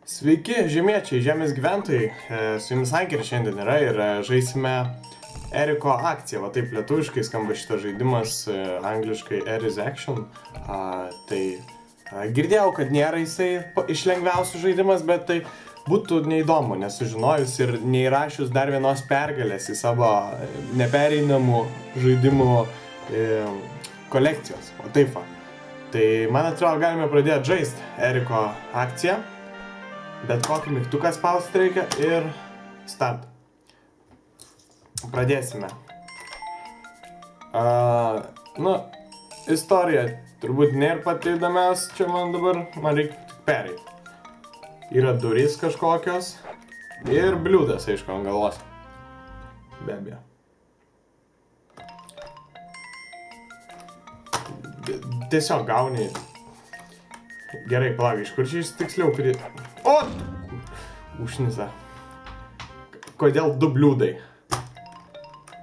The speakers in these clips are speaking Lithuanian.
Sveiki, žemiečiai, žemės gyventojai, su jumis Anker šiandien yra ir žaisime Eriko akciją, va taip lietuviškai skamba šitas žaidimas, angliškai Eri's Action. Girdėjau, kad nėra jisai iš lengviausių žaidimas, bet tai būtų neįdomu, nesužinojus ir neįrašius dar vienos pergalės į savo nepereinamų žaidimų kolekcijos, o taip va. Tai man atrodo galime pradėti žaisti Eriko akciją. Bet kokį mygtuką spausti reikia ir start. Pradėsime. Istorija turbūt nėra pati įdomiausia, čia man dabar, man reikia tik pereiti. Yra durys kažkokios ir bliūdas, aišku, ant galvos. Be abejo. Tiesiog gauni. Gerai, palauk, iš kur čia tiksliau kuri... O! Užnisa. Kodėl du bliūdai?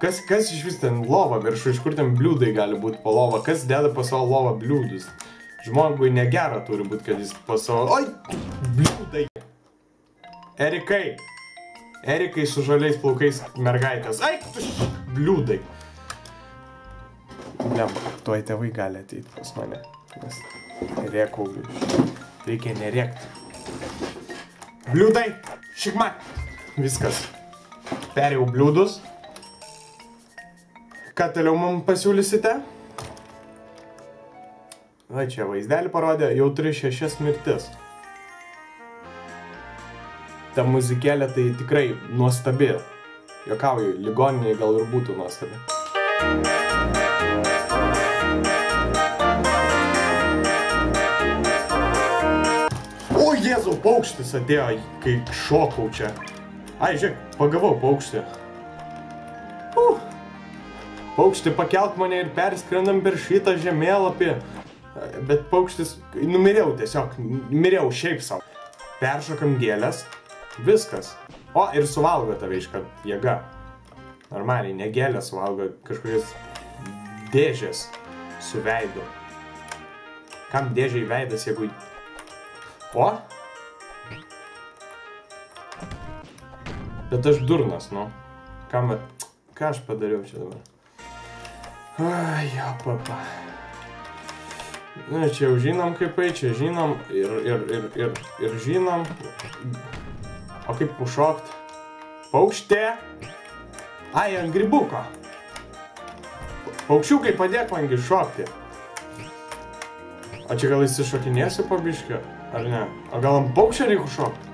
Kas iš vis ten lova viršų, iš kur ten bliūdai gali būti po lova? Kas deda po savo lovą bliūdus? Žmogui negera turi būti, kad jis po savo... Oi! Bliūdai! Erikai! Erikai su žaliais plaukais mergaitės. Ai! Bliūdai! Ne, tuoj tėvai gali ateiti pas mane. Nes rėkau, reikia nerėkti. Bliūdai! Šikma! Viskas. Perėjau bliūdus. Ką toliau mums pasiūlysite? Va, čia vaizdelį parodė, jau turi 6 mirtis. Ta muzikėlė tai tikrai nuostabi. Juokauju, ligoniniai gal ir būtų nuostabi. O, Jėzau, paukštis atėjo, kai šokau čia. Ai, žiūrėk, pagavau paukštį. Paukštį, pakelk mane ir perskrendam per šitą žemėlapį. Bet paukštis, numiriau tiesiog, miriau šiaip savo. Peršokam gėlės, viskas. O, ir suvalgo tave iškart jėga. Normaliai, ne gėlės suvalgo, kažkokias dėžės su veidu. Kam dėžiai veidas, jeigu... O? Bet aš durnas, nu. Ką aš padariau čia dabar? Ai, jo, papa. Na, čia jau žinom kaip čia žinom ir žinom. O kaip užšokt? Paukštė? Ai, ant grybuko. Paukščiukai, padėk man šokti. O čia gal įsišokinėsiu po biškio? Ar ne? O gal ant paukščio reikia užšokti?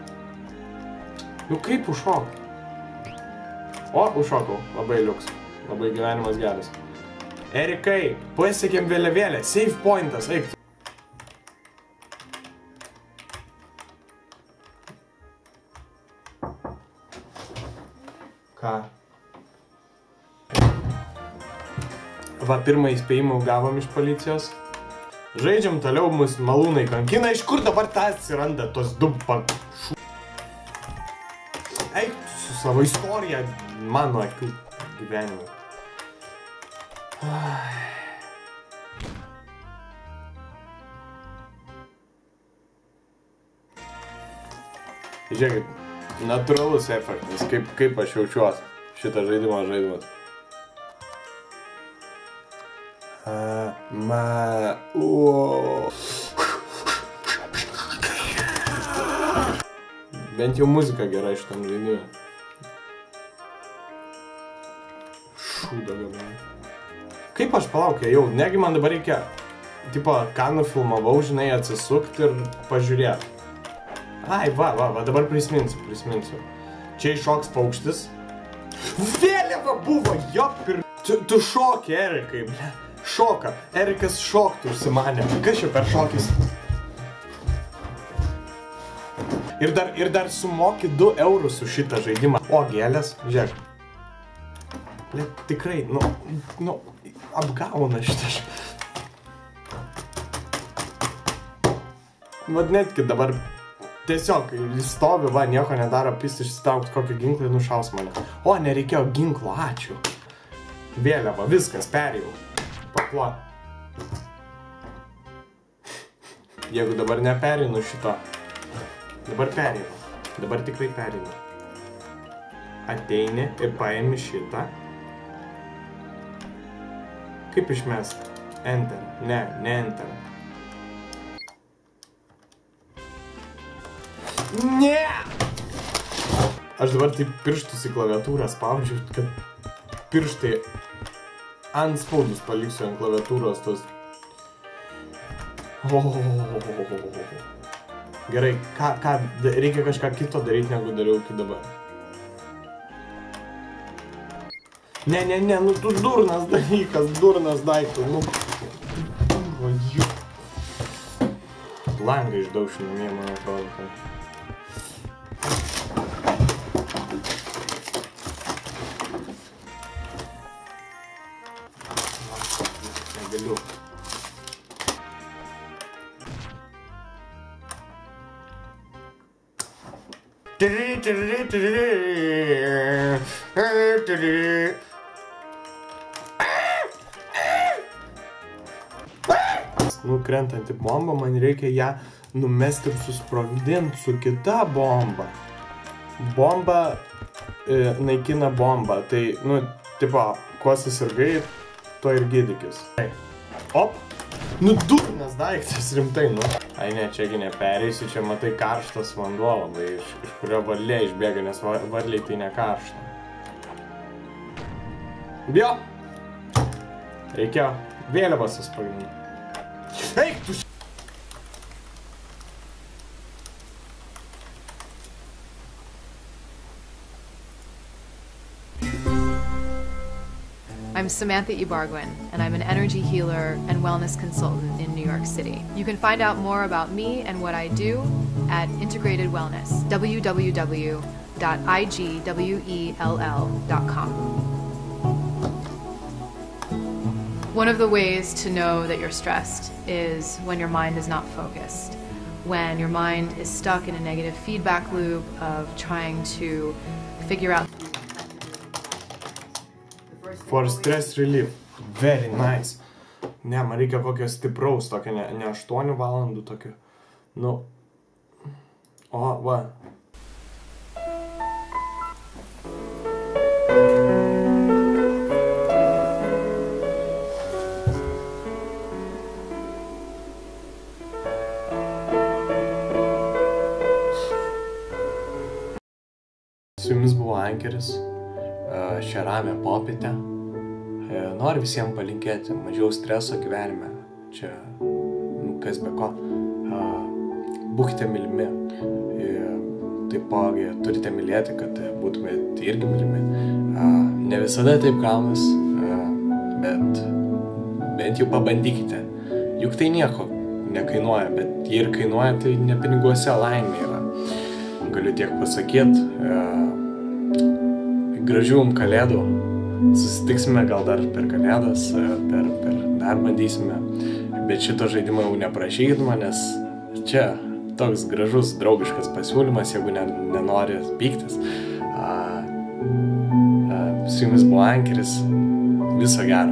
Nu kaip užšokti? O, užšokau. Labai liuks. Labai gyvenimas geras. Erikai, pasiekėm vėliavėlę. Save pointas, eik. Ką? Va, pirmą įspėjimą gavom iš policijos. Žaidžiam toliau, mus malūnai kankina. Iš kur dabar tas atsiranda tos du šu... Eik su savo istorija, mano akių gyvenimą. Žiūrėkit, natūralus efektas, kaip aš jaučiuosi šitą žaidimą žaidimas. Bent jau muzika gera šitam žaidimui. Šūda gabinai. Kaip aš palaukiu, jau, negi man dabar reikia, tipo, ką nufilmavau, žinai, atsisukti ir pažiūrėti. Ai, va, dabar prisiminsiu. Čia iššoks paukštis. Vėliava buvo, jopir. Tu šoki, Erikai, ble. Šoka. Erikas šokti užsimanė. Kas čia per šokis? Ir dar sumoki 2 eurus už šitą žaidimą. O, gėlės, žiūrėk. Tikrai, nu, apgauna šitas. Vat netgi dabar tiesiog jis stovi, va, nieko nedaro, pis išsitraukt kokį ginklą ir nušaus mane. O, nereikėjo ginklo, ačiū. Vėliava, viskas, perėjau. Pakla. Jeigu dabar nepereinu šito, Dabar pereinu. Dabar tikrai pereinu. Ateini ir paimi šitą. Kaip išmest? Enter. Ne enter. Ne! Aš dabar taip pirštus į klaviatūrą spaudžiu, kad pirštai ant spaudus paliksiu ant klaviatūros tos. Gerai, reikia kažką kito daryti, negu dariau iki dabar. Ne, nu tu durnas dalykas, durnas daiktas, nu. Langą išdaušiu namie, man atrodo. Negaliu. Nukrentanti bomba, man reikia ją numesti ir susprogdinti su kita bomba. Bomba naikina bombą, tai, nu, tipo, kuo susirgai, tuo ir gydykis. Op! Nu, durnas daiktas, rimtai, nu. Ai ne, čiagi nepereisiu, čia matai karštas vanduo labai, iš kurio varlė išbėga, nes varliai tai ne karšta. Jo! Reikėjo vėliavą susprogdinti. Eik tu š... I'm Samantha Ibarguen, and I'm an energy healer and wellness consultant in New York City. You can find out more about me and what I do at Integrated Wellness, www.igwell.com. One of the ways to know that you're stressed is when your mind is not focused, when your mind is stuck in a negative feedback loop of trying to figure out. For stress relief. Very nice. Ne, man reikia kokio stipraus, tokio, ne 8 valandų tokio. Nu. O, va. Su jumis buvo Ankeris. Šią ramią popietę. Noriu visiems palinkėti mažiau streso gyvenime. Čia, kas be ko. Būkite mylimi. Taipogi turite mylėti, kad būtumėte irgi mylimi. Ne visada taip gaunas, bet bent jau pabandykite. Juk tai nieko nekainuoja, bet jei ir kainuoja, tai ne piniguose laimė yra. Galiu tiek pasakyti. Gražių jums kalėdų. Susitiksime gal dar per kalėdas, dar bandysime. Bet šito žaidimo jau neprašykit manęs. Čia toks gražus, draugiškas pasiūlymas, jeigu nenori pyktis. Su jumis buvo Ankeris. Viso gero.